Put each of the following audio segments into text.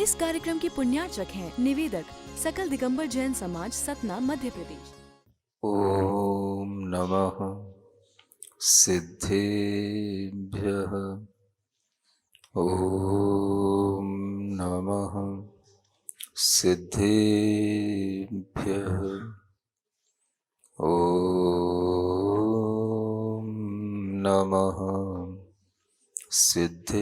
इस कार्यक्रम के पुण्यार्चक हैं निवेदक सकल दिगंबर जैन समाज, सतना, मध्य प्रदेश। ओम नमः सिद्धेभ्यः। ओम नमः सिद्धेभ्यः। ओम नमः सिद्धेभ्यः।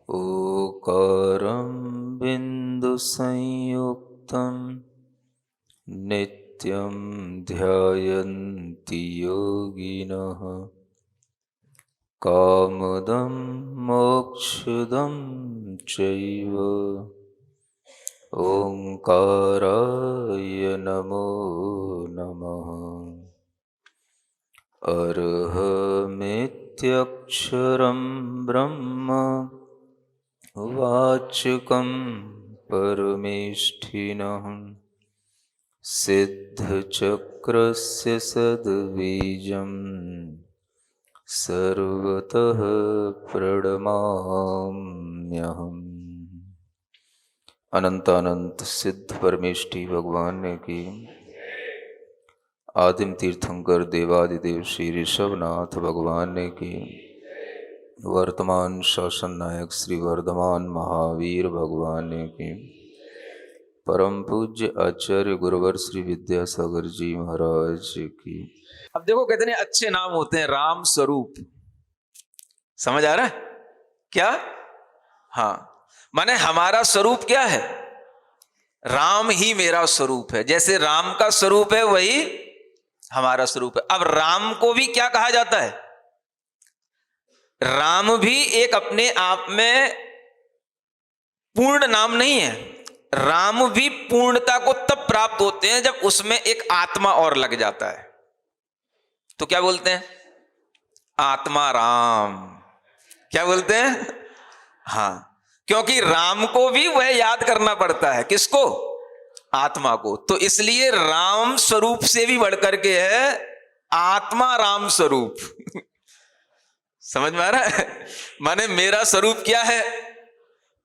ओकारं बिन्दुसंयुक्तं नित्यं ध्यायन्ति योगिनः। कामदं मोक्षदं चैव ओंकाराय नमो नमः। अर्हमित्यक्षरं ब्रह्म वाचकं परमेष्ठिनः। सिद्धचक्रस्य सद्बीजं सर्वतः प्रणमाम्यहम्। अनंत अनंत सिद्ध परमेष्ठी भगवान की, आदिम तीर्थंकर देवादिदेव श्री ऋषभनाथ भगवान की, वर्तमान शासन नायक श्री वर्धमान महावीर भगवान की, परम पूज्य आचार्य गुरुवर श्री विद्यासागर जी महाराज की। अब देखो कितने अच्छे नाम होते हैं। राम स्वरूप, समझ आ रहा है क्या? हाँ, माने हमारा स्वरूप क्या है? राम ही मेरा स्वरूप है। जैसे राम का स्वरूप है वही हमारा स्वरूप है। अब राम को भी क्या कहा जाता है? राम भी एक अपने आप में पूर्ण नाम नहीं है। राम भी पूर्णता को तब प्राप्त होते हैं जब उसमें एक आत्मा और लग जाता है। तो क्या बोलते हैं? आत्मा राम। क्या बोलते हैं? हाँ, क्योंकि राम को भी वह याद करना पड़ता है। किसको? आत्मा को। तो इसलिए राम स्वरूप से भी बढ़कर के है आत्मा राम स्वरूप। समझ में आ रहा है? माने मेरा स्वरूप क्या है?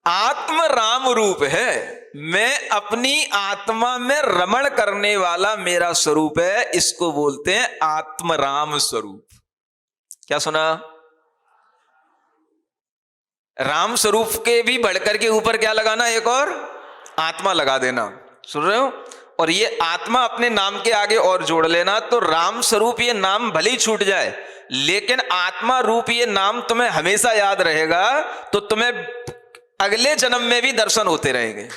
आत्म राम रूप है। मैं अपनी आत्मा में रमण करने वाला मेरा स्वरूप है। इसको बोलते हैं आत्म राम स्वरूप। क्या सुना? राम स्वरूप के भी बढ़कर के ऊपर क्या लगाना? एक और आत्मा लगा देना। सुन रहे हो? और ये आत्मा अपने नाम के आगे और जोड़ लेना। तो राम स्वरूप ये नाम भले ही छूट जाए, लेकिन आत्मा रूप ये नाम तुम्हें हमेशा याद रहेगा। तो तुम्हें अगले जन्म में भी दर्शन होते रहेंगे।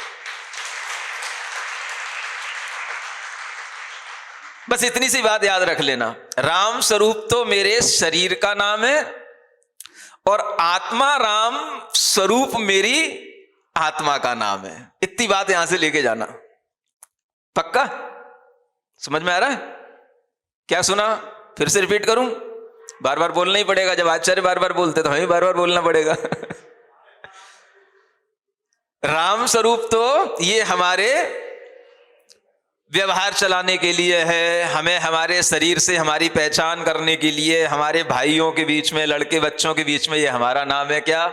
बस इतनी सी बात याद रख लेना। राम स्वरूप तो मेरे शरीर का नाम है और आत्मा राम स्वरूप मेरी आत्मा का नाम है। इतनी बात यहां से लेके जाना। पक्का? समझ में आ रहा है? क्या सुना? फिर से रिपीट करूं? बार बार बोलना ही पड़ेगा। जब आचार्य बार बार बोलते तो हमें बार बार बोलना पड़ेगा। राम स्वरूप तो ये हमारे व्यवहार चलाने के लिए है, हमें हमारे शरीर से हमारी पहचान करने के लिए, हमारे भाइयों के बीच में, लड़के बच्चों के बीच में, ये हमारा नाम है क्या?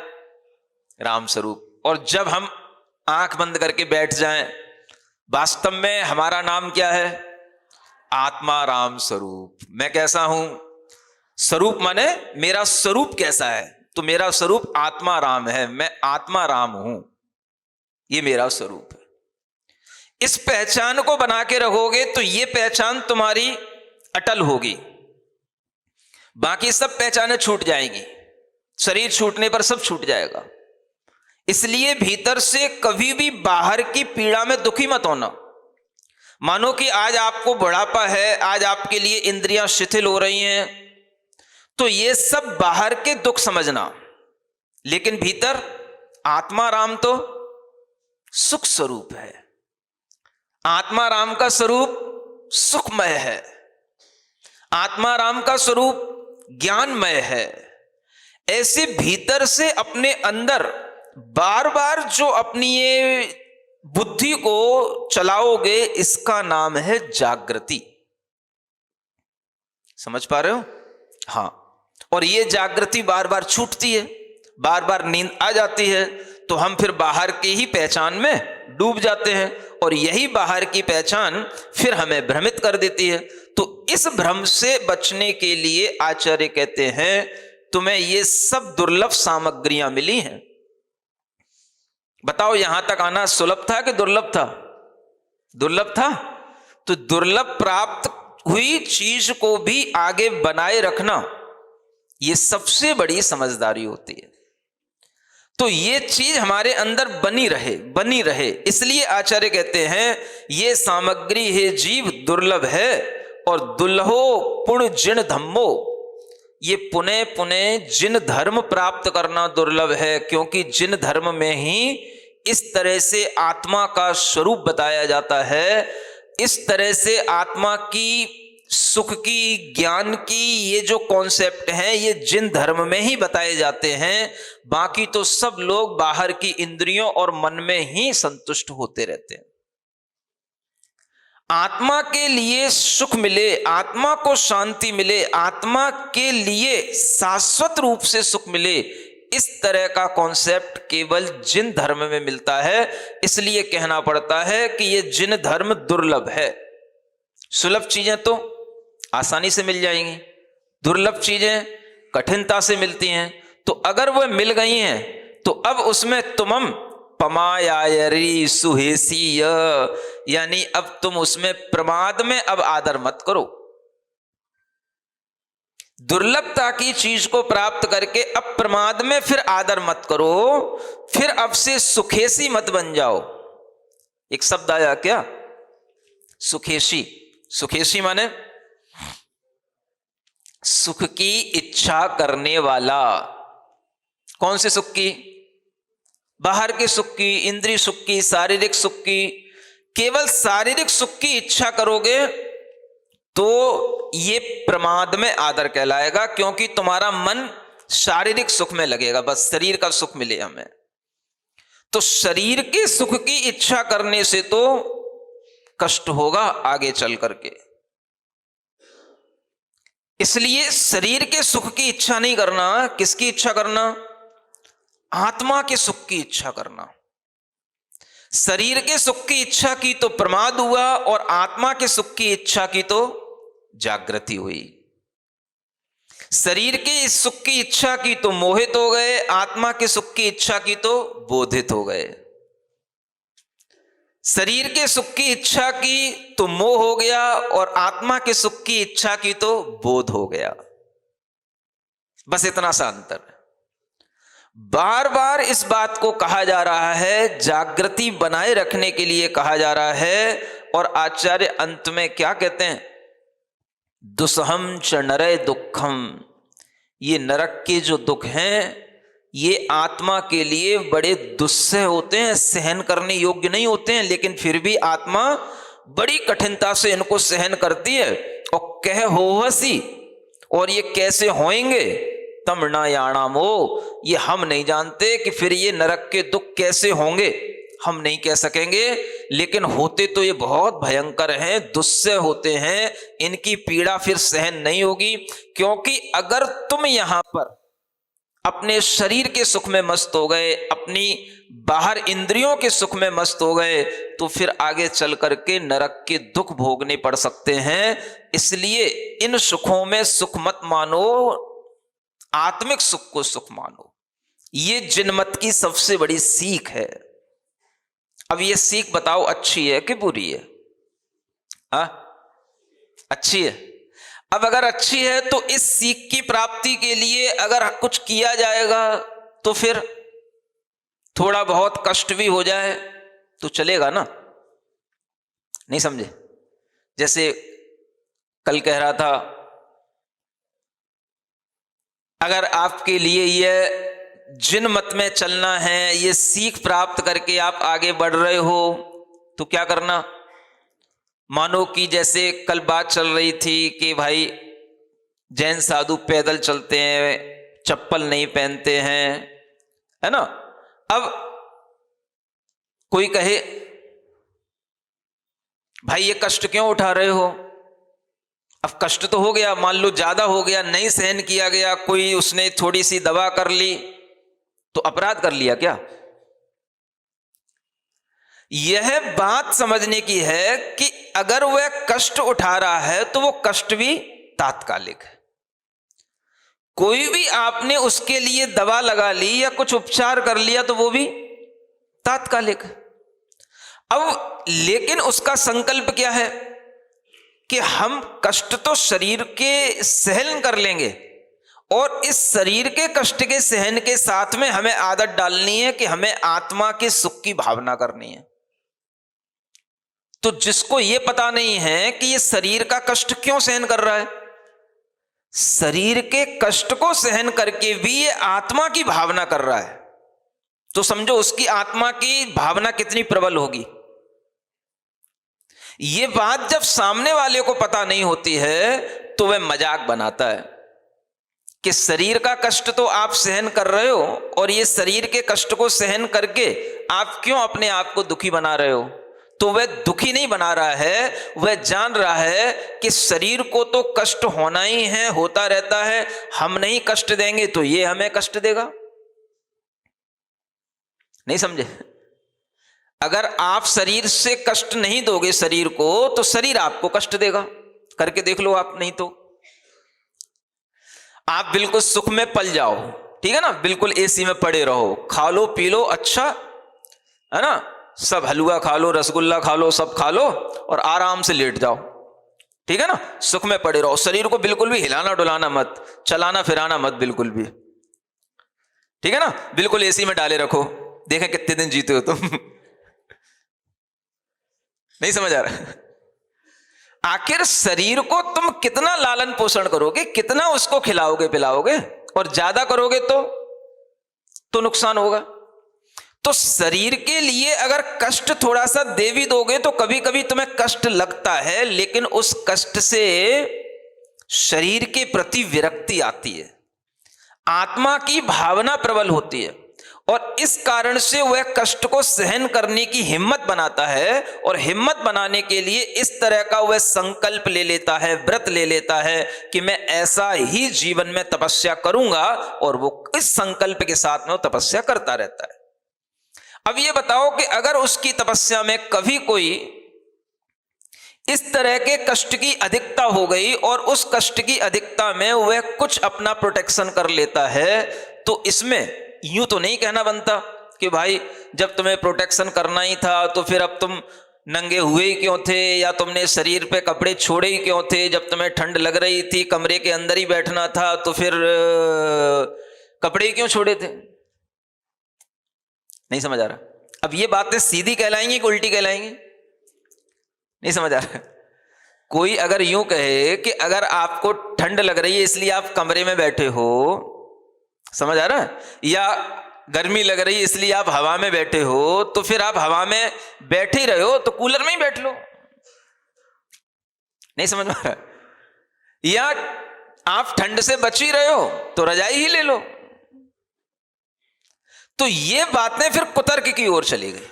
राम स्वरूप। और जब हम आंख बंद करके बैठ जाएं, वास्तव में हमारा नाम क्या है? आत्मा राम स्वरूप। मैं कैसा हूं? स्वरूप माने मेरा स्वरूप कैसा है? तो मेरा स्वरूप आत्मा राम है। मैं आत्मा राम हूं, ये मेरा स्वरूप है। इस पहचान को बना के रखोगे तो ये पहचान तुम्हारी अटल होगी। बाकी सब पहचानें छूट जाएंगी। शरीर छूटने पर सब छूट जाएगा। इसलिए भीतर से कभी भी बाहर की पीड़ा में दुखी मत होना। मानो कि आज आपको बुढ़ापा है, आज आपके लिए इंद्रियां शिथिल हो रही हैं, तो ये सब बाहर के दुख समझना, लेकिन भीतर आत्मा राम तो सुख स्वरूप है। आत्मा राम का स्वरूप सुखमय है। आत्मा राम का स्वरूप ज्ञानमय है। ऐसे भीतर से अपने अंदर बार बार जो अपनी ये बुद्धि को चलाओगे, इसका नाम है जागृति। समझ पा रहे हो? हाँ। और ये जागृति बार बार छूटती है, बार बार नींद आ जाती है, तो हम फिर बाहर की ही पहचान में डूब जाते हैं और यही बाहर की पहचान फिर हमें भ्रमित कर देती है। तो इस भ्रम से बचने के लिए आचार्य कहते हैं तुम्हें ये सब दुर्लभ सामग्रियां मिली हैं। बताओ यहां तक आना सुलभ था कि दुर्लभ था? दुर्लभ था। तो दुर्लभ प्राप्त हुई चीज को भी आगे बनाए रखना ये सबसे बड़ी समझदारी होती है। तो ये चीज हमारे अंदर बनी रहे इसलिए आचार्य कहते हैं ये सामग्री है जीव दुर्लभ है और दुल्हो पुण्य जिन धम्मो, ये पुनः पुनः जिन धर्म प्राप्त करना दुर्लभ है, क्योंकि जिन धर्म में ही इस तरह से आत्मा का स्वरूप बताया जाता है, इस तरह से आत्मा की सुख की ज्ञान की ये जो कॉन्सेप्ट हैं ये जिन धर्म में ही बताए जाते हैं। बाकी तो सब लोग बाहर की इंद्रियों और मन में ही संतुष्ट होते रहते हैं। आत्मा के लिए सुख मिले, आत्मा को शांति मिले, आत्मा के लिए शाश्वत रूप से सुख मिले, इस तरह का कॉन्सेप्ट केवल जिन धर्म में मिलता है। इसलिए कहना पड़ता है कि ये जिन धर्म दुर्लभ है। सुलभ चीजें तो आसानी से मिल जाएंगी, दुर्लभ चीजें कठिनता से मिलती हैं। तो अगर वह मिल गई हैं तो अब उसमें तुमम पमायारी सुहेसी, यानी अब तुम उसमें प्रमाद में अब आदर मत करो। दुर्लभता की चीज को प्राप्त करके अब प्रमाद में फिर आदर मत करो, फिर अब से सुखेसी मत बन जाओ। एक शब्द आया क्या, सुखेसी। सुखेसी माने सुख की इच्छा करने वाला। कौन से सुख की? बाहर के सुख की, इंद्रिय सुख की, शारीरिक सुख की। केवल शारीरिक सुख की इच्छा करोगे तो ये प्रमाद में आदर कहलाएगा, क्योंकि तुम्हारा मन शारीरिक सुख में लगेगा, बस शरीर का सुख मिले हमें। तो शरीर के सुख की इच्छा करने से तो कष्ट होगा आगे चल करके। इसलिए शरीर के सुख की इच्छा नहीं करना, किसकी इच्छा करना? आत्मा के सुख की इच्छा करना। शरीर के सुख की इच्छा की तो प्रमाद हुआ और आत्मा के सुख की इच्छा की तो जागृति हुई। शरीर के इस सुख की इच्छा की तो मोहित हो गए, आत्मा के सुख की इच्छा की तो बोधित हो गए। शरीर के सुख की इच्छा की तो मोह हो गया और आत्मा के सुख की इच्छा की तो बोध हो गया। बस इतना सा अंतर है। बार बार इस बात को कहा जा रहा है, जागृति बनाए रखने के लिए कहा जा रहा है। और आचार्य अंत में क्या कहते हैं? दुस्सहम च नरय दुखम, ये नरक के जो दुख हैं ये आत्मा के लिए बड़े दुस्सह होते हैं, सहन करने योग्य नहीं होते हैं, लेकिन फिर भी आत्मा बड़ी कठिनता से इनको सहन करती है। और कह होहसी, और ये कैसे होएंगे? तम न याणामो, ये हम नहीं जानते कि फिर ये नरक के दुख कैसे होंगे, हम नहीं कह सकेंगे। लेकिन होते तो ये बहुत भयंकर हैं, दुस्सह होते हैं, इनकी पीड़ा फिर सहन नहीं होगी। क्योंकि अगर तुम यहां पर अपने शरीर के सुख में मस्त हो गए, अपनी बाहर इंद्रियों के सुख में मस्त हो गए, तो फिर आगे चल करके नरक के दुख भोगने पड़ सकते हैं। इसलिए इन सुखों में सुख मत मानो, आत्मिक सुख को सुख मानो। ये जिनमत की सबसे बड़ी सीख है। अब ये सीख बताओ अच्छी है कि बुरी है? अच्छी है। अब अगर अच्छी है तो इस सीख की प्राप्ति के लिए अगर कुछ किया जाएगा तो फिर थोड़ा बहुत कष्ट भी हो जाए तो चलेगा ना? नहीं समझे? जैसे कल कह रहा था, अगर आपके लिए यह जिन मत में चलना है, ये सीख प्राप्त करके आप आगे बढ़ रहे हो, तो क्या करना? मानो कि जैसे कल बात चल रही थी कि भाई जैन साधु पैदल चलते हैं, चप्पल नहीं पहनते हैं, है ना? अब कोई कहे भाई ये कष्ट क्यों उठा रहे हो? अब कष्ट तो हो गया, मान लो ज्यादा हो गया, नहीं सहन किया गया, कोई उसने थोड़ी सी दवा कर ली, तो अपराध कर लिया क्या? यह बात समझने की है कि अगर वह कष्ट उठा रहा है तो वो कष्ट भी तात्कालिक है। कोई भी आपने उसके लिए दवा लगा ली या कुछ उपचार कर लिया तो वो भी तात्कालिक है। अब लेकिन उसका संकल्प क्या है कि हम कष्ट तो शरीर के सहन कर लेंगे, और इस शरीर के कष्ट के सहन के साथ में हमें आदत डालनी है कि हमें आत्मा के सुख की भावना करनी है। तो जिसको यह पता नहीं है कि यह शरीर का कष्ट क्यों सहन कर रहा है, शरीर के कष्ट को सहन करके भी ये आत्मा की भावना कर रहा है, तो समझो उसकी आत्मा की भावना कितनी प्रबल होगी। ये बात जब सामने वाले को पता नहीं होती है तो वह मजाक बनाता है कि शरीर का कष्ट तो आप सहन कर रहे हो, और ये शरीर के कष्ट को सहन करके आप क्यों अपने आप को दुखी बना रहे हो। तो वह दुखी नहीं बना रहा है, वह जान रहा है कि शरीर को तो कष्ट होना ही है, होता रहता है, हम नहीं कष्ट देंगे तो ये हमें कष्ट देगा। नहीं समझे? अगर आप शरीर से कष्ट नहीं दोगे शरीर को, तो शरीर आपको कष्ट देगा। करके देख लो आप। नहीं तो आप बिल्कुल सुख में पल जाओ, ठीक है ना, बिल्कुल एसी में पड़े रहो, खा लो पी लो, अच्छा है ना, सब हलवा खा लो, रसगुल्ला खा लो, सब खा लो और आराम से लेट जाओ, ठीक है ना, सुख में पड़े रहो, शरीर को बिल्कुल भी हिलाना डुलाना मत, चलाना फिराना मत बिल्कुल भी, ठीक है ना, बिल्कुल एसी में डाले रखो, देखें कितने दिन जीते हो तुम। नहीं समझ आ रहा? आखिर शरीर को तुम कितना लालन पोषण करोगे, कितना उसको खिलाओगे पिलाओगे, और ज्यादा करोगे तो नुकसान होगा। तो शरीर के लिए अगर कष्ट थोड़ा सा दे भी दोगे तो कभी कभी तुम्हें कष्ट लगता है, लेकिन उस कष्ट से शरीर के प्रति विरक्ति आती है, आत्मा की भावना प्रबल होती है, और इस कारण से वह कष्ट को सहन करने की हिम्मत बनाता है, और हिम्मत बनाने के लिए इस तरह का वह संकल्प ले लेता है, व्रत ले लेता है कि मैं ऐसा ही जीवन में तपस्या करूंगा, और वो इस संकल्प के साथ में वो तपस्या करता रहता है। अब ये बताओ कि अगर उसकी तपस्या में कभी कोई इस तरह के कष्ट की अधिकता हो गई और उस कष्ट की अधिकता में वह कुछ अपना प्रोटेक्शन कर लेता है, तो इसमें यूं तो नहीं कहना बनता कि भाई जब तुम्हें प्रोटेक्शन करना ही था तो फिर अब तुम नंगे हुए ही क्यों थे, या तुमने शरीर पे कपड़े छोड़े ही क्यों थे, जब तुम्हें ठंड लग रही थी कमरे के अंदर ही बैठना था तो फिर कपड़े ही क्यों छोड़े थे। नहीं समझ आ रहा? अब ये बातें सीधी कहलाएंगी कि उल्टी कहलाएंगी? नहीं समझ आ रहा? कोई अगर यूं कहे कि अगर आपको ठंड लग रही है इसलिए आप कमरे में बैठे हो, समझ आ रहा है, या गर्मी लग रही है इसलिए आप हवा में बैठे हो, तो फिर आप हवा में बैठे ही रहे हो तो कूलर में ही बैठ लो। नहीं समझ में आ रहा? या आप ठंड से बच ही रहे हो तो रजाई ही ले लो। तो ये बातें फिर कुतर्क की ओर चली गई।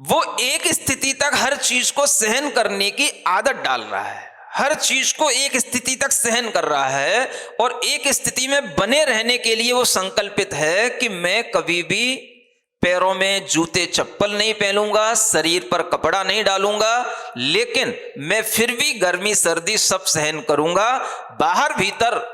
वो एक स्थिति तक हर चीज को सहन करने की आदत डाल रहा है, हर चीज को एक स्थिति तक सहन कर रहा है, और एक स्थिति में बने रहने के लिए वो संकल्पित है कि मैं कभी भी पैरों में जूते चप्पल नहीं पहनूंगा, शरीर पर कपड़ा नहीं डालूंगा, लेकिन मैं फिर भी गर्मी सर्दी सब सहन करूंगा। बाहर भीतर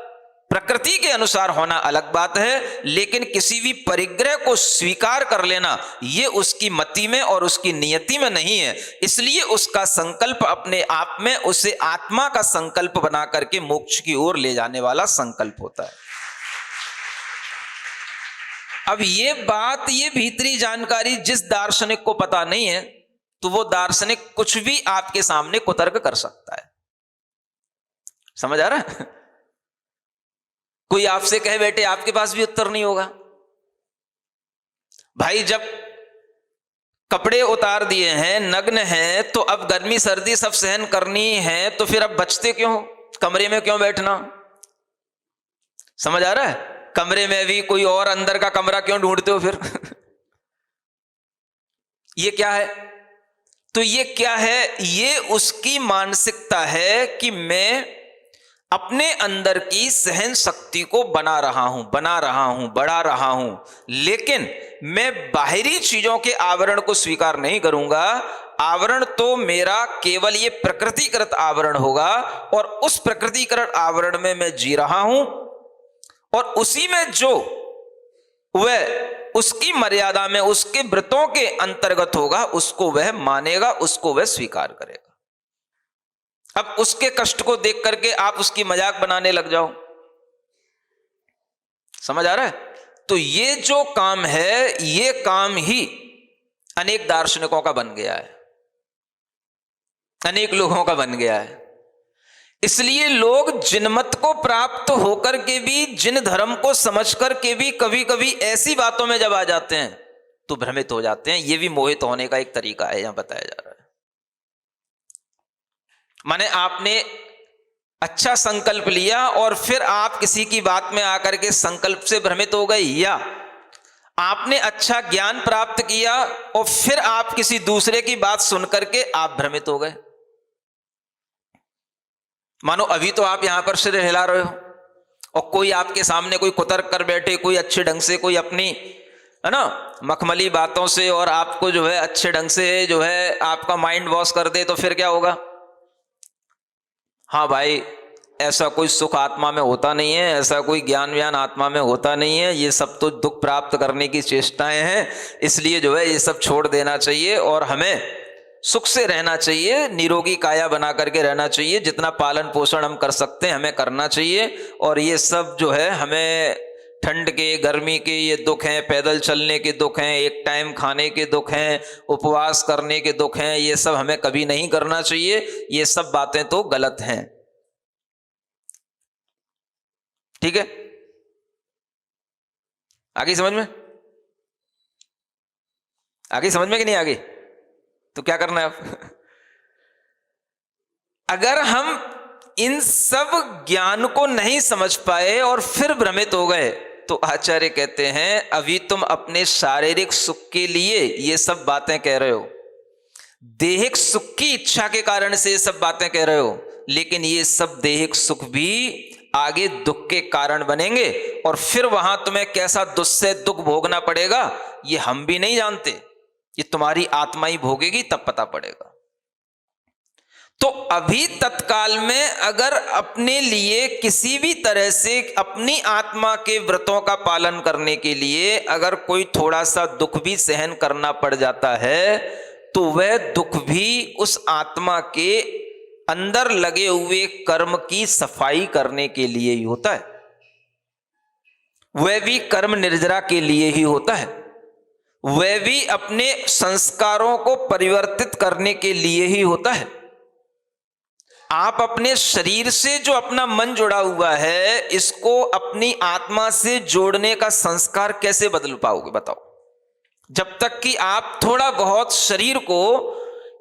प्रकृति के अनुसार होना अलग बात है, लेकिन किसी भी परिग्रह को स्वीकार कर लेना ये उसकी मति में और उसकी नियति में नहीं है। इसलिए उसका संकल्प अपने आप में उसे आत्मा का संकल्प बना करके मोक्ष की ओर ले जाने वाला संकल्प होता है। अब ये बात, ये भीतरी जानकारी जिस दार्शनिक को पता नहीं है, तो वो दार्शनिक कुछ भी आपके सामने कुतर्क कर सकता है। समझ आ रहा है? कोई आपसे कहे बेटे आपके पास भी उत्तर नहीं होगा। भाई जब कपड़े उतार दिए हैं, नग्न हैं, तो अब गर्मी सर्दी सब सहन करनी है, तो फिर अब बचते क्यों हो? कमरे में क्यों बैठना? समझ आ रहा है? कमरे में भी कोई और अंदर का कमरा क्यों ढूंढते हो फिर? ये क्या है? तो ये क्या है? ये उसकी मानसिकता है कि मैं अपने अंदर की सहन शक्ति को बना रहा हूं, बढ़ा रहा हूं, लेकिन मैं बाहरी चीजों के आवरण को स्वीकार नहीं करूंगा। आवरण तो मेरा केवल ये प्रकृतिकृत आवरण होगा, और उस प्रकृतिकृत आवरण में मैं जी रहा हूं, और उसी में जो वह उसकी मर्यादा में उसके व्रतों के अंतर्गत होगा, उसको वह मानेगा, उसको वह स्वीकार करेगा। अब उसके कष्ट को देख करके आप उसकी मजाक बनाने लग जाओ, समझ आ रहा है? तो ये जो काम है, ये काम ही अनेक दार्शनिकों का बन गया है, अनेक लोगों का बन गया है। इसलिए लोग जिनमत को प्राप्त होकर के भी, जिन धर्म को समझ करके भी कभी कभी ऐसी बातों में जब आ जाते हैं तो भ्रमित हो जाते हैं। यह भी मोहित होने का एक तरीका है, यहां बताया जा रहा है। माने आपने अच्छा संकल्प लिया और फिर आप किसी की बात में आकर के संकल्प से भ्रमित हो गए, या आपने अच्छा ज्ञान प्राप्त किया और फिर आप किसी दूसरे की बात सुनकर के आप भ्रमित हो गए। मानो अभी तो आप यहां पर सिर हिला रहे हो और कोई आपके सामने कोई कुतर्क कर बैठे, कोई अच्छे ढंग से, कोई अपनी है ना मखमली बातों से और आपको जो है अच्छे ढंग से जो है आपका माइंड वॉश कर दे, तो फिर क्या होगा? हाँ भाई, ऐसा कोई सुख आत्मा में होता नहीं है, ऐसा कोई ज्ञान व्यान आत्मा में होता नहीं है, ये सब तो दुख प्राप्त करने की चेष्टाएं हैं, इसलिए जो है ये सब छोड़ देना चाहिए और हमें सुख से रहना चाहिए, निरोगी काया बना करके रहना चाहिए, जितना पालन पोषण हम कर सकते हैं हमें करना चाहिए। और ये सब जो है हमें ठंड के, गर्मी के ये दुख हैं, पैदल चलने के दुख हैं, एक टाइम खाने के दुख हैं, उपवास करने के दुख हैं, ये सब हमें कभी नहीं करना चाहिए। ये सब बातें तो गलत हैं, ठीक है? आगे समझ में? आगे समझ में कि नहीं आगे? तो क्या करना है अब? अगर हम इन सब ज्ञान को नहीं समझ पाए और फिर भ्रमित हो गए, तो आचार्य कहते हैं अभी तुम अपने शारीरिक सुख के लिए ये सब बातें कह रहे हो, देहिक सुख की इच्छा के कारण से ये सब बातें कह रहे हो, लेकिन ये सब देहिक सुख भी आगे दुख के कारण बनेंगे, और फिर वहां तुम्हें कैसा दुस्सह दुख भोगना पड़ेगा ये हम भी नहीं जानते, ये तुम्हारी आत्मा ही भोगेगी, तब पता पड़ेगा। तो अभी तत्काल में अगर अपने लिए किसी भी तरह से अपनी आत्मा के व्रतों का पालन करने के लिए अगर कोई थोड़ा सा दुख भी सहन करना पड़ जाता है, तो वह दुख भी उस आत्मा के अंदर लगे हुए कर्म की सफाई करने के लिए ही होता है, वह भी कर्म निर्जरा के लिए ही होता है, वह भी अपने संस्कारों को परिवर्तित करने के लिए ही होता है। आप अपने शरीर से जो अपना मन जुड़ा हुआ है, इसको अपनी आत्मा से जोड़ने का संस्कार कैसे बदल पाओगे बताओ? जब तक कि आप थोड़ा बहुत शरीर को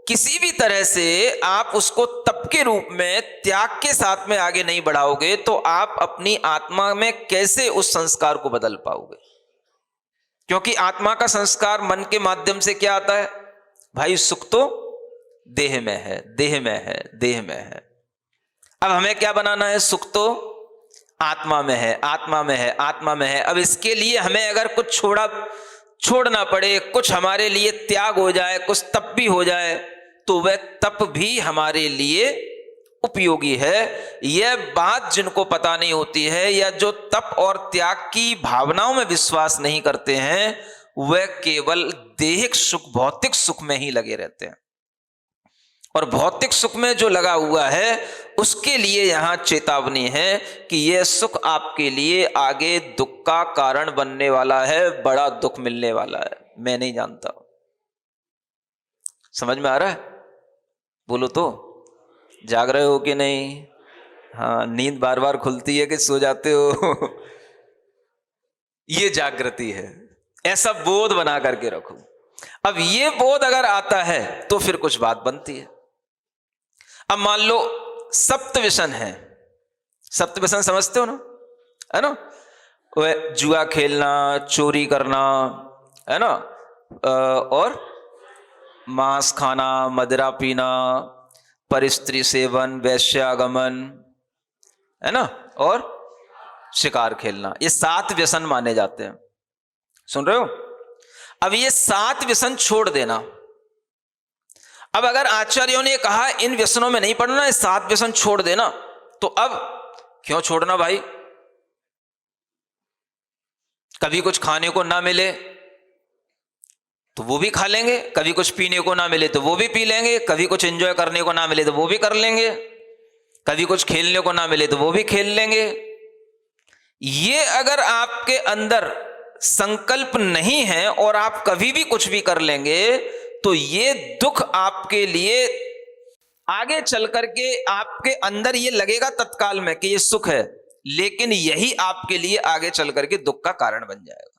किसी भी तरह से आप उसको तप के रूप में त्याग के साथ में आगे नहीं बढ़ाओगे, तो आप अपनी आत्मा में कैसे उस संस्कार को बदल पाओगे? क्योंकि आत्मा का संस्कार मन के माध्यम से क्या आता है भाई? सुख तो देह में है, देह में है, देह में है। अब हमें क्या बनाना है? सुख तो आत्मा में है, आत्मा में है, आत्मा में है। अब इसके लिए हमें अगर कुछ छोड़ना पड़े, कुछ हमारे लिए त्याग हो जाए, कुछ तप भी हो जाए, तो वह तप भी हमारे लिए उपयोगी है। यह बात जिनको पता नहीं होती है, या जो तप और त्याग की भावनाओं में विश्वास नहीं करते हैं, वह केवल देहिक सुख, भौतिक सुख में ही लगे रहते हैं। और भौतिक सुख में जो लगा हुआ है, उसके लिए यहां चेतावनी है कि यह सुख आपके लिए आगे दुख का कारण बनने वाला है, बड़ा दुख मिलने वाला है। मैं नहीं जानता, समझ में आ रहा है? बोलो तो, जाग रहे हो कि नहीं? हाँ, नींद बार बार खुलती है कि सो जाते हो? ये जागृति है, ऐसा बोध बना करके रखो। अब ये बोध अगर आता है तो फिर कुछ बात बनती है। अब मान लो सप्तव्यसन है, सप्तव्यसन समझते हो ना, है ना? वह जुआ खेलना, चोरी करना, है ना, और मांस खाना, मदिरा पीना, परस्त्री सेवन, वैश्यागमन, है ना, और शिकार खेलना, ये 7 व्यसन माने जाते हैं। सुन रहे हो? अब ये 7 व्यसन छोड़ देना। अब अगर आचार्यों ने कहा इन व्यसनों में नहीं पड़ना, ये 7 व्यसन छोड़ देना, तो अब क्यों छोड़ना भाई? कभी कुछ खाने को ना मिले तो वो भी खा लेंगे, कभी कुछ पीने को ना मिले तो वो भी पी लेंगे, कभी कुछ एंजॉय करने को ना मिले तो वो भी कर लेंगे, कभी कुछ खेलने को ना मिले तो वो भी खेल लेंगे। ये अगर आपके अंदर संकल्प नहीं है और आप कभी भी कुछ भी कर लेंगे, तो ये दुख आपके लिए आगे चल करके आपके अंदर ये लगेगा तत्काल में कि ये सुख है, लेकिन यही आपके लिए आगे चल करके दुख का कारण बन जाएगा।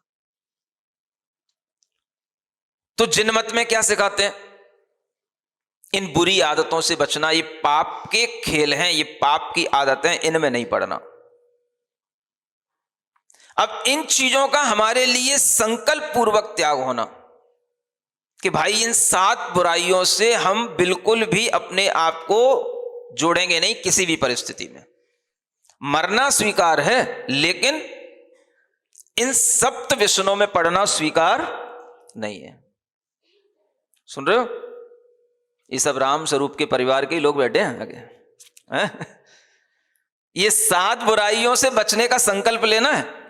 तो जिन मत में क्या सिखाते हैं? इन बुरी आदतों से बचना, ये पाप के खेल हैं, ये पाप की आदतें, इनमें नहीं पड़ना। अब इन चीजों का हमारे लिए संकल्प पूर्वक त्याग होना कि भाई इन 7 बुराइयों से हम बिल्कुल भी अपने आप को जोड़ेंगे नहीं किसी भी परिस्थिति में। मरना स्वीकार है, लेकिन इन 7 व्यसनों में पड़ना स्वीकार नहीं है। सुन रहे हो? ये सब राम स्वरूप के परिवार के ही लोग बैठे हैं आगे, हैं? ये 7 बुराइयों से बचने का संकल्प लेना है।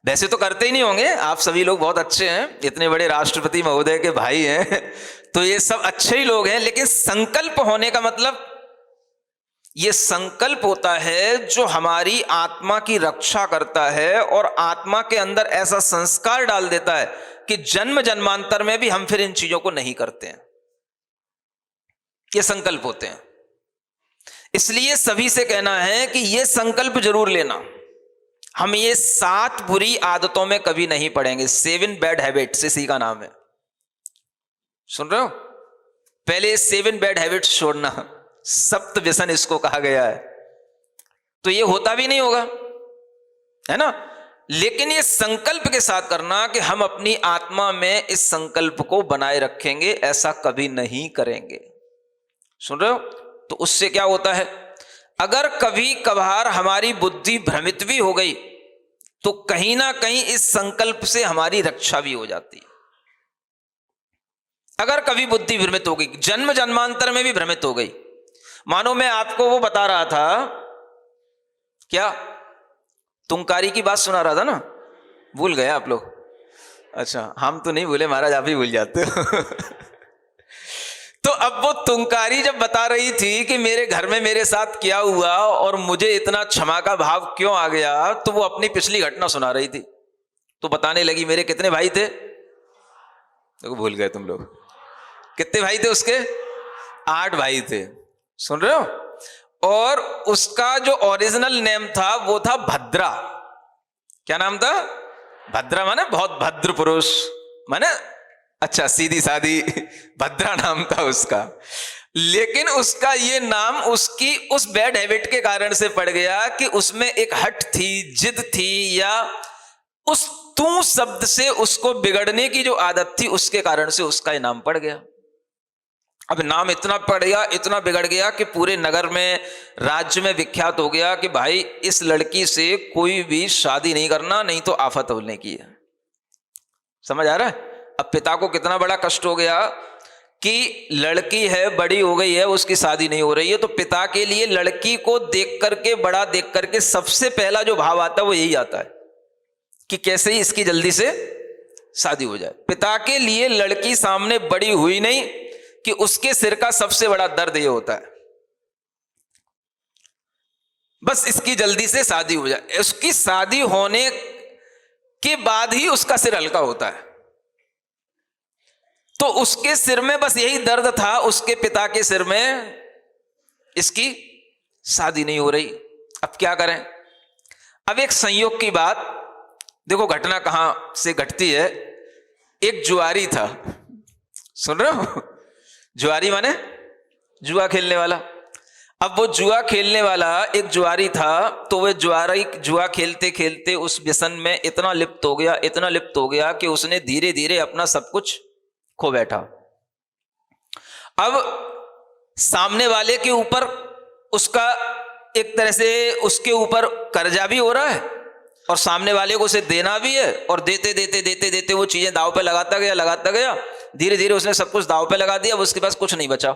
वैसे तो करते ही नहीं होंगे, आप सभी लोग बहुत अच्छे हैं, इतने बड़े राष्ट्रपति महोदय के भाई हैं, तो ये सब अच्छे ही लोग हैं, लेकिन संकल्प होने का मतलब, ये संकल्प होता है जो हमारी आत्मा की रक्षा करता है और आत्मा के अंदर ऐसा संस्कार डाल देता है कि जन्म जन्मांतर में भी हम फिर इन चीजों को नहीं करते हैं। ये संकल्प होते हैं। इसलिए सभी से कहना है कि ये संकल्प जरूर लेना, हम ये 7 बुरी आदतों में कभी नहीं पड़ेंगे। 7 बैड हैबिट्स इसी का नाम है। सुन रहे हो? पहले 7 बैड हैबिट्स छोड़ना, 7 व्यसन इसको कहा गया है। तो ये होता भी नहीं होगा, है ना, लेकिन ये संकल्प के साथ करना कि हम अपनी आत्मा में इस संकल्प को बनाए रखेंगे, ऐसा कभी नहीं करेंगे। सुन रहे हो? तो उससे क्या होता है, अगर कभी कभार हमारी बुद्धि भ्रमित भी हो गई तो कहीं ना कहीं इस संकल्प से हमारी रक्षा भी हो जाती है। अगर कभी बुद्धि भ्रमित हो गई, जन्म जन्मांतर में भी भ्रमित हो गई, मानो मैं आपको वो बता रहा था, क्या तुंकारी की बात सुना रहा था ना, भूल गए आप लोग? अच्छा, हम तो नहीं भूले महाराज, आप ही भूल जाते हो। तो अब वो तुंकारी जब बता रही थी कि मेरे घर में मेरे साथ क्या हुआ और मुझे इतना क्षमा का भाव क्यों आ गया, तो वो अपनी पिछली घटना सुना रही थी। तो बताने लगी मेरे कितने भाई थे, तो भूल गए तुम लोग, कितने भाई थे उसके? 8 भाई थे। सुन रहे हो? और उसका जो ओरिजिनल नेम था वो था भद्रा। क्या नाम था? भद्रा माने बहुत भद्र पुरुष, माने अच्छा सीधी सादी भद्रा नाम था उसका। लेकिन उसका ये नाम उसकी उस बैड हैबिट के कारण से पड़ गया कि उसमें एक हट थी, जिद थी, या उस तू शब्द से उसको बिगड़ने की जो आदत थी, उसके कारण से उसका ये नाम पड़ गया। अब नाम इतना पड़ गया, इतना बिगड़ गया कि पूरे नगर में, राज्य में विख्यात हो गया कि भाई इस लड़की से कोई भी शादी नहीं करना, नहीं तो आफत होने की है। समझ आ रहा है? अब पिता को कितना बड़ा कष्ट हो गया कि लड़की है, बड़ी हो गई है, उसकी शादी नहीं हो रही है। तो पिता के लिए लड़की को देख करके, बड़ा देख करके सबसे पहला जो भाव आता है वो यही आता है कि कैसे ही इसकी जल्दी से शादी हो जाए। पिता के लिए लड़की सामने बड़ी हुई नहीं कि उसके सिर का सबसे बड़ा दर्द ये होता है, बस इसकी जल्दी से शादी हो जाए। उसकी शादी होने के बाद ही उसका सिर हल्का होता है। तो उसके सिर में बस यही दर्द था, उसके पिता के सिर में इसकी शादी नहीं हो रही। अब क्या करें? अब एक संयोग की बात देखो, घटना कहां से घटती है। एक जुआरी था, सुन रहे हो? जुआरी माने जुआ खेलने वाला। अब वो जुआ खेलने वाला एक जुआरी था, तो वह जुआरी जुआ खेलते खेलते उस व्यसन में इतना लिप्त हो गया, इतना लिप्त हो गया कि उसने धीरे धीरे अपना सब कुछ खो बैठा। अब सामने वाले के ऊपर उसका एक तरह से उसके ऊपर कर्जा भी हो रहा है और सामने वाले को उसे देना भी है, और देते देते देते देते वो चीजें दांव पे लगाता गया, धीरे धीरे उसने सब कुछ दांव पे लगा दिया। अब उसके पास कुछ नहीं बचा,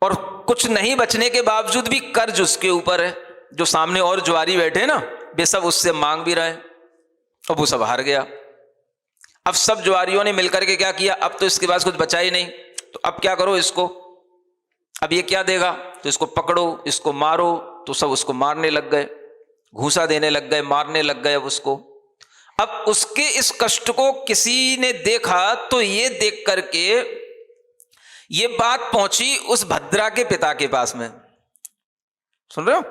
और कुछ नहीं बचने के बावजूद भी कर्ज उसके ऊपर है। जो सामने और जुआरी बैठे ना, वे सब उससे मांग भी रहे हैं, और वो सब हार गया। अब सब जुआरियों ने मिलकर के क्या किया, अब तो इसके पास कुछ बचा ही नहीं, तो अब क्या करो इसको, अब ये क्या देगा, तो इसको पकड़ो, इसको मारो। तो सब उसको मारने लग गए, घूसा देने लग गए, मारने लग गए अब उसको। अब उसके इस कष्ट को किसी ने देखा, तो ये देख करके ये बात पहुंची उस भद्रा के पिता के पास में। सुन रहे हो,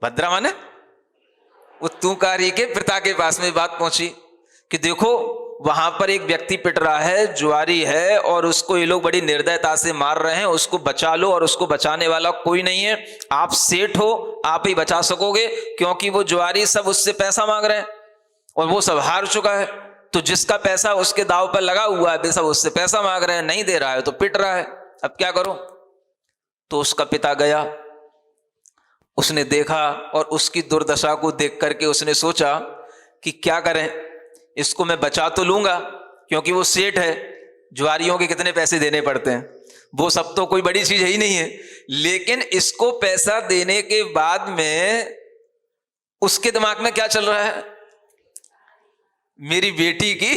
भद्रा माने वो तुकारी के पिता के पास में बात पहुंची कि देखो वहां पर एक व्यक्ति पिट रहा है, जुआरी है, और उसको ये लोग बड़ी निर्दयता से मार रहे हैं, उसको बचा लो, और उसको बचाने वाला कोई नहीं है। आप सेठ हो, आप ही बचा सकोगे, क्योंकि वो जुआरी सब उससे पैसा मांग रहे हैं और वो सब हार चुका है। तो जिसका पैसा उसके दाव पर लगा हुआ है, वे सब उससे पैसा मांग रहे हैं, नहीं दे रहा है तो पिट रहा है, अब क्या करो। तो उसका पिता गया, उसने देखा, और उसकी दुर्दशा को देख करके उसने सोचा कि क्या करें, इसको मैं बचा तो लूंगा क्योंकि वो सेठ है, जुआरियों के कितने पैसे देने पड़ते हैं, वो सब तो कोई बड़ी चीज है ही नहीं है, लेकिन इसको पैसा देने के बाद में उसके दिमाग में क्या चल रहा है, मेरी बेटी की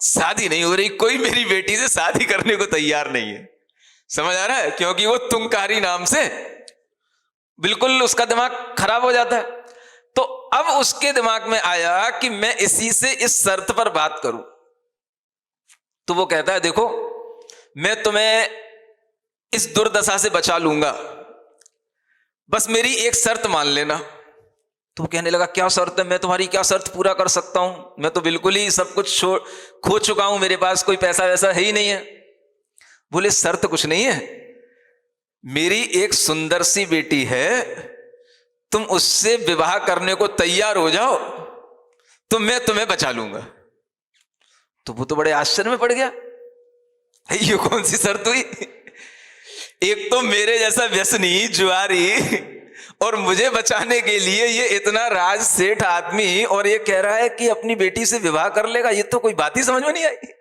शादी नहीं हो रही, कोई मेरी बेटी से शादी करने को तैयार नहीं है। समझ आ रहा है, क्योंकि वो तुंकारी नाम से बिल्कुल उसका दिमाग खराब हो जाता है। तो अब उसके दिमाग में आया कि मैं इसी से इस शर्त पर बात करूं। तो वो कहता है देखो मैं तुम्हें इस दुर्दशा से बचा लूंगा, बस मेरी एक शर्त मान लेना। तो वो कहने लगा क्या शर्त है, मैं तुम्हारी क्या शर्त पूरा कर सकता हूं, मैं तो बिल्कुल ही सब कुछ खो चुका हूं, मेरे पास कोई पैसा वैसा है ही नहीं है। बोले शर्त कुछ नहीं है, मेरी एक सुंदर सी बेटी है, तुम उससे विवाह करने को तैयार हो जाओ तो मैं तुम्हें बचा लूंगा। तो वो तो बड़े आश्चर्य में पड़ गया, ये कौन सी शर्त हुई, एक तो मेरे जैसा व्यसनी जुआरी और मुझे बचाने के लिए ये इतना राज सेठ आदमी, और ये कह रहा है कि अपनी बेटी से विवाह कर लेगा, ये तो कोई बात ही समझ में नहीं आई।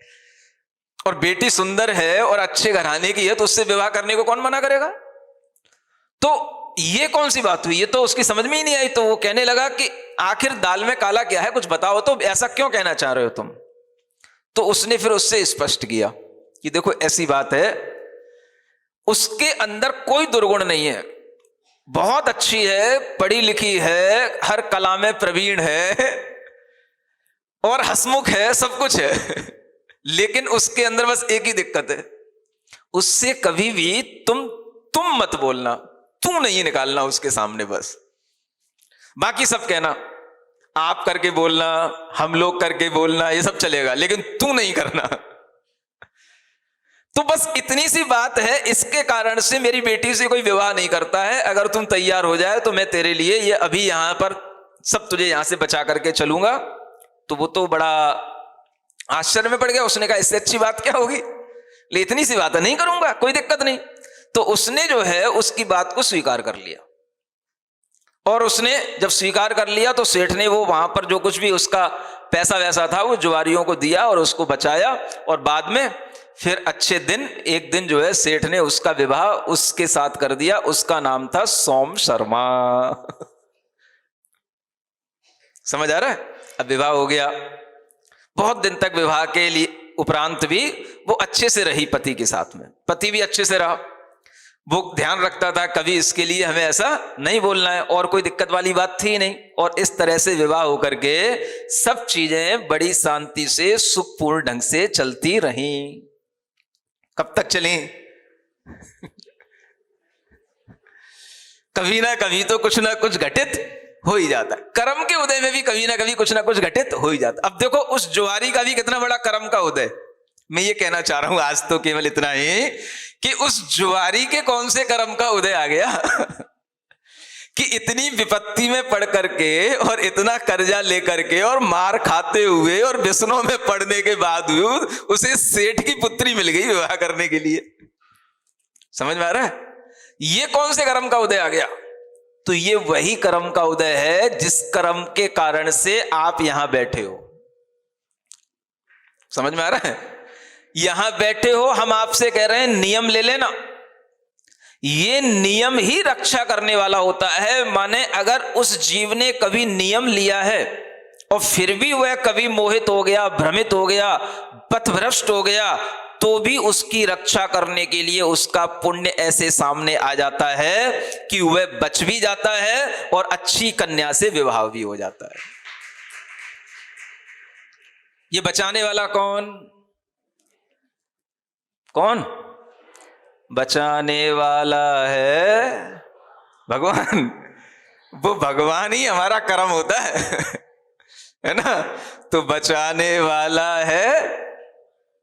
और बेटी सुंदर है और अच्छे घराने की है, तो उससे विवाह करने को कौन मना करेगा। तो ये कौन सी बात हुई, ये तो उसकी समझ में ही नहीं आई। तो वो कहने लगा कि आखिर दाल में काला क्या है, कुछ बताओ, तो ऐसा क्यों कहना चाह रहे हो तुम। तो उसने फिर उससे स्पष्ट किया कि देखो ऐसी बात है, उसके अंदर कोई दुर्गुण नहीं है, बहुत अच्छी है, पढ़ी लिखी है, हर कला में प्रवीण है और हंसमुख है, सब कुछ है, लेकिन उसके अंदर बस एक ही दिक्कत है, उससे कभी भी तुम मत बोलना, तू नहीं निकालना उसके सामने, बस बाकी सब कहना, आप करके बोलना, हम लोग करके बोलना, ये सब चलेगा, लेकिन तू नहीं करना। तो बस इतनी सी बात है, इसके कारण से मेरी बेटी से कोई विवाह नहीं करता है, अगर तुम तैयार हो जाए तो मैं तेरे लिए ये अभी यहां पर सब तुझे यहां से बचा करके चलूंगा। तो वो तो बड़ा आश्चर्य में पड़ गया, उसने कहा इससे अच्छी बात क्या होगी, ले इतनी सी बात है, नहीं करूंगा, कोई दिक्कत नहीं। तो उसने जो है उसकी बात को स्वीकार कर लिया, और उसने जब स्वीकार कर लिया तो सेठ ने वो वहां पर जो कुछ भी उसका पैसा वैसा था वो जुआरियों को दिया और उसको बचाया, और बाद में फिर अच्छे दिन एक दिन जो है सेठ ने उसका विवाह उसके साथ कर दिया, उसका नाम था सोम शर्मा। समझ आ रहा है, अब विवाह हो गया, बहुत दिन तक विवाह के लिए उपरांत भी वो अच्छे से रही पति के साथ में, पति भी अच्छे से रहा, वो ध्यान रखता था कभी इसके लिए हमें ऐसा नहीं बोलना है, और कोई दिक्कत वाली बात थी नहीं। और इस तरह से विवाह होकर के सब चीजें बड़ी शांति से सुखपूर्ण ढंग से चलती रहीं। कब तक चली कभी ना कभी तो कुछ ना कुछ घटित हो ही जाता है, कर्म के उदय में भी कभी ना कभी कुछ ना कुछ घटित हो ही जाता। अब देखो उस जुआरी का भी कितना बड़ा कर्म का उदय, मैं ये कहना चाह रहा हूं आज तो केवल इतना ही कि उस जुआरी के कौन से कर्म का उदय आ गया कि इतनी विपत्ति में पड़ करके और इतना कर्जा लेकर के और मार खाते हुए और व्यसनों में पड़ने के बावजूद उसे सेठ की पुत्री मिल गई विवाह करने के लिए। समझ में आ रहा है? ये कौन से कर्म का उदय आ गया? तो ये वही कर्म का उदय है जिस कर्म के कारण से आप यहां बैठे हो। समझ में आ रहा है? यहां बैठे हो, हम आपसे कह रहे हैं नियम ले लेना। ये नियम ही रक्षा करने वाला होता है। माने अगर उस जीव ने कभी नियम लिया है और फिर भी वह कभी मोहित हो गया, भ्रमित हो गया, पथभ्रष्ट हो गया, तो भी उसकी रक्षा करने के लिए उसका पुण्य ऐसे सामने आ जाता है कि वह बच भी जाता है और अच्छी कन्या से विवाह भी हो जाता है। ये बचाने वाला कौन? कौन बचाने वाला है? भगवान। वो भगवान ही हमारा कर्म होता है ना? तो बचाने वाला है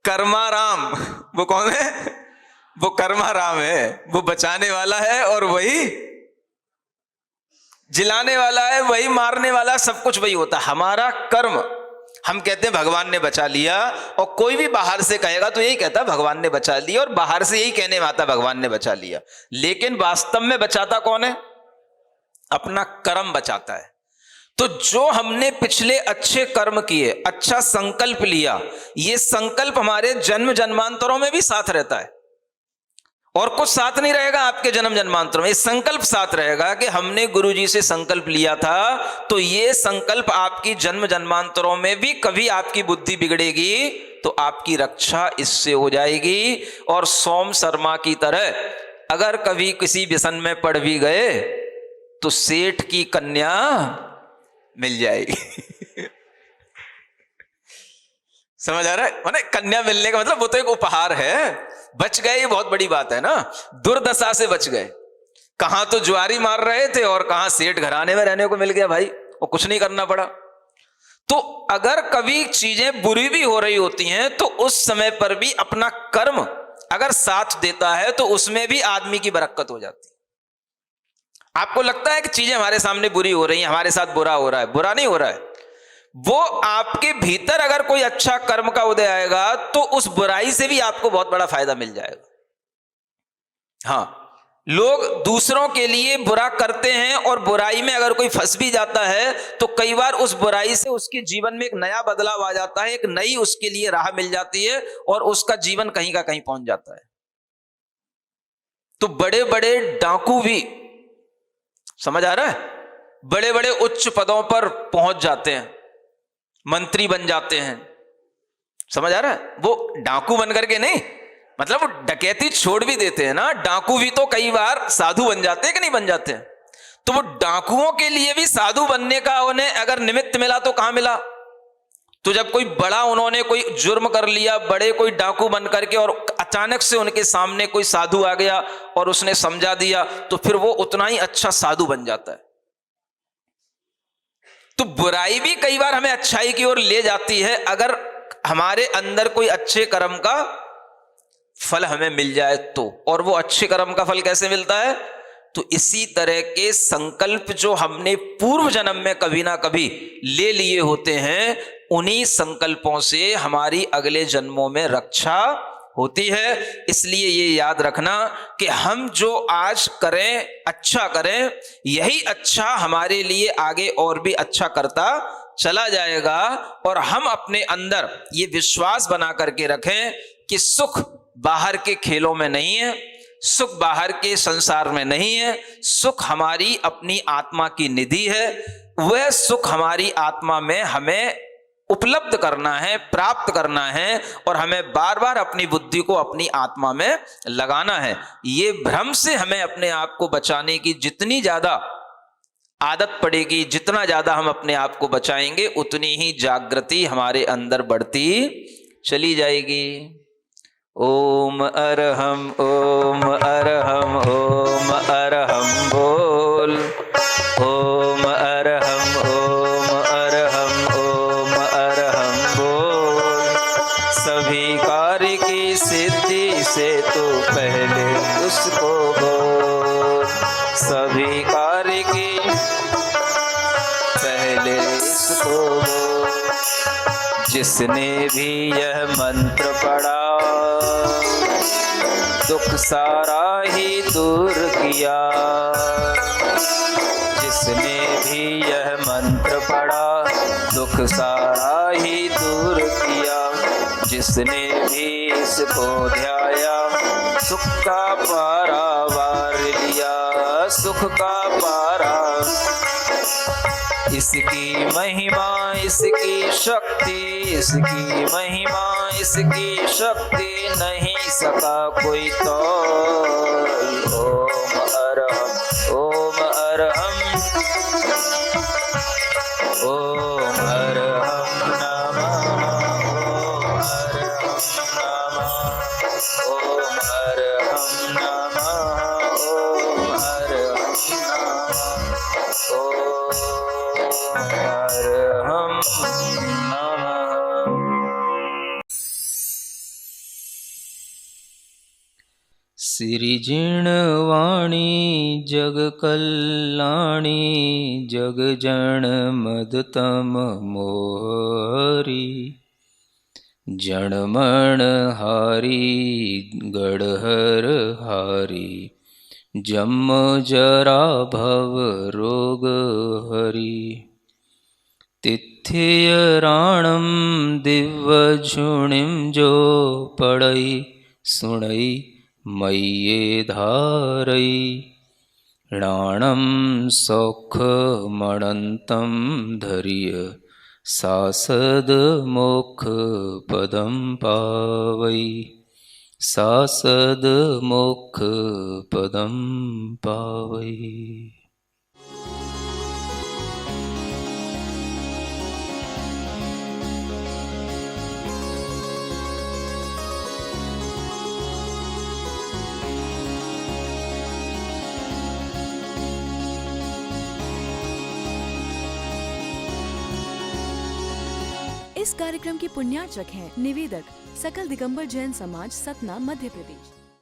कर्माराम। वो कौन है? वो कर्माराम है। वो बचाने वाला है और वही जिलाने वाला है, वही मारने वाला, सब कुछ वही होता है। हमारा कर्म, हम कहते हैं भगवान ने बचा लिया, और कोई भी बाहर से कहेगा तो यही कहता है भगवान ने बचा लिया, और बाहर से यही कहने में आता भगवान ने बचा लिया। लेकिन वास्तव में बचाता कौन है? अपना कर्म बचाता है। तो जो हमने पिछले अच्छे कर्म किए, अच्छा संकल्प लिया, ये संकल्प हमारे जन्म जन्मांतरों में भी साथ रहता है। और कुछ साथ नहीं रहेगा आपके जन्म जन्मांतरों में, ये संकल्प साथ रहेगा कि हमने गुरुजी से संकल्प लिया था, तो ये संकल्प आपकी जन्म जन्मांतरों में भी कभी आपकी बुद्धि बिगड़ेगी तो आपकी रक्षा इससे हो जाएगी। और सोम शर्मा की तरह अगर कभी किसी व्यसन में पड़ भी गए तो सेठ की कन्या मिल जाएगी। समझ आ रहा है? माने कन्या मिलने का मतलब वो तो एक उपहार है। बच गए, ये बहुत बड़ी बात है ना। दुर्दशा से बच गए। कहां तो जुआरी मार रहे थे और कहां सेठ घराने में रहने को मिल गया भाई, और कुछ नहीं करना पड़ा। तो अगर कभी चीजें बुरी भी हो रही होती हैं तो उस समय पर भी अपना कर्म अगर साथ देता है तो उसमें भी आदमी की बरकत हो जाती है। आपको लगता है कि चीजें हमारे सामने बुरी हो रही हैं, हमारे साथ बुरा हो रहा है, बुरा नहीं हो रहा है। वो आपके भीतर अगर कोई अच्छा कर्म का उदय आएगा तो उस बुराई से भी आपको बहुत बड़ा फायदा मिल जाएगा। हाँ, लोग दूसरों के लिए बुरा करते हैं और बुराई में अगर कोई फंस भी जाता है तो कई बार उस बुराई से उसके जीवन में एक नया बदलाव आ जाता है, एक नई उसके लिए राह मिल जाती है और उसका जीवन कहीं का कहीं पहुंच जाता है। तो बड़े बड़े डाकू भी, समझ आ रहा है, बड़े बड़े उच्च पदों पर पहुंच जाते हैं, मंत्री बन जाते हैं। समझ आ रहा है? वो डाकू बन करके नहीं, मतलब वो डकैती छोड़ भी देते हैं ना। डाकू भी तो कई बार साधु बन जाते हैं कि नहीं बन जाते हैं? तो वो डाकुओं के लिए भी साधु बनने का उन्हें अगर निमित्त मिला तो कहां मिला? तो जब कोई बड़ा उन्होंने कोई जुर्म कर लिया, बड़े कोई डाकू बन करके, और अचानक से उनके सामने कोई साधु आ गया और उसने समझा दिया, तो फिर वो उतना ही अच्छा साधु बन जाता है। तो बुराई भी कई बार हमें अच्छाई की ओर ले जाती है अगर हमारे अंदर कोई अच्छे कर्म का फल हमें मिल जाए तो। और वो अच्छे कर्म का फल कैसे मिलता है? तो इसी तरह के संकल्प जो हमने पूर्व जन्म में कभी ना कभी ले लिए होते हैं, उन्हीं संकल्पों से हमारी अगले जन्मों में रक्षा होती है। इसलिए ये याद रखना कि हम जो आज करें, अच्छा करें, यही अच्छा हमारे लिए आगे और भी अच्छा करता चला जाएगा। और हम अपने अंदर ये विश्वास बना करके रखें कि सुख बाहर के खेलों में नहीं है, सुख बाहर के संसार में नहीं है, सुख हमारी अपनी आत्मा की निधि है। वह सुख हमारी आत्मा में हमें उपलब्ध करना है, प्राप्त करना है, और हमें बार बार अपनी बुद्धि को अपनी आत्मा में लगाना है। ये भ्रम से हमें अपने आप को बचाने की जितनी ज्यादा आदत पड़ेगी, जितना ज्यादा हम अपने आप को बचाएंगे, उतनी ही जागृति हमारे अंदर बढ़ती चली जाएगी। ओम अरहम ओम अरहम ओम अरहम बोल। ओम अरहम ओम अरहम ओम अरहम बोल। सभी कार्य की सिद्धि से तो पहले उसको बोल। सभी कार्य की जिसने भी यह मंत्र पढ़ा दुख सारा ही दूर किया। जिसने भी यह मंत्र पढ़ा दुख सारा ही दूर किया। जिसने भी इसको ध्याया सुख का पारावार लिया, सुख का पारा। इसकी महिमा इसकी शक्ति, इसकी महिमा इसकी शक्ति नहीं सका कोई तोल। ओम अरहम ओम अरहम ओम अरहम नमः ओम अरहम नमः ओम अरहम नमः ओम अरहम नमः। सिरिजिणवाणी जग कल्याणी जग जन मदतम मोहरी। जणमण हारी गढ़हर हारी जम जरा भव रोग हरि। तिथ्य राणम दिव्य झुणिम जो पढ़ई सुणई मय्ये धारई। राणम सौख मणंतम धर्य सासद मोक्ष पदम पावई। सासद मोक्ष पदम पावई। इस कार्यक्रम के पुण्यार्चक हैं निवेदक सकल दिगंबर जैन समाज, सतना, मध्य प्रदेश।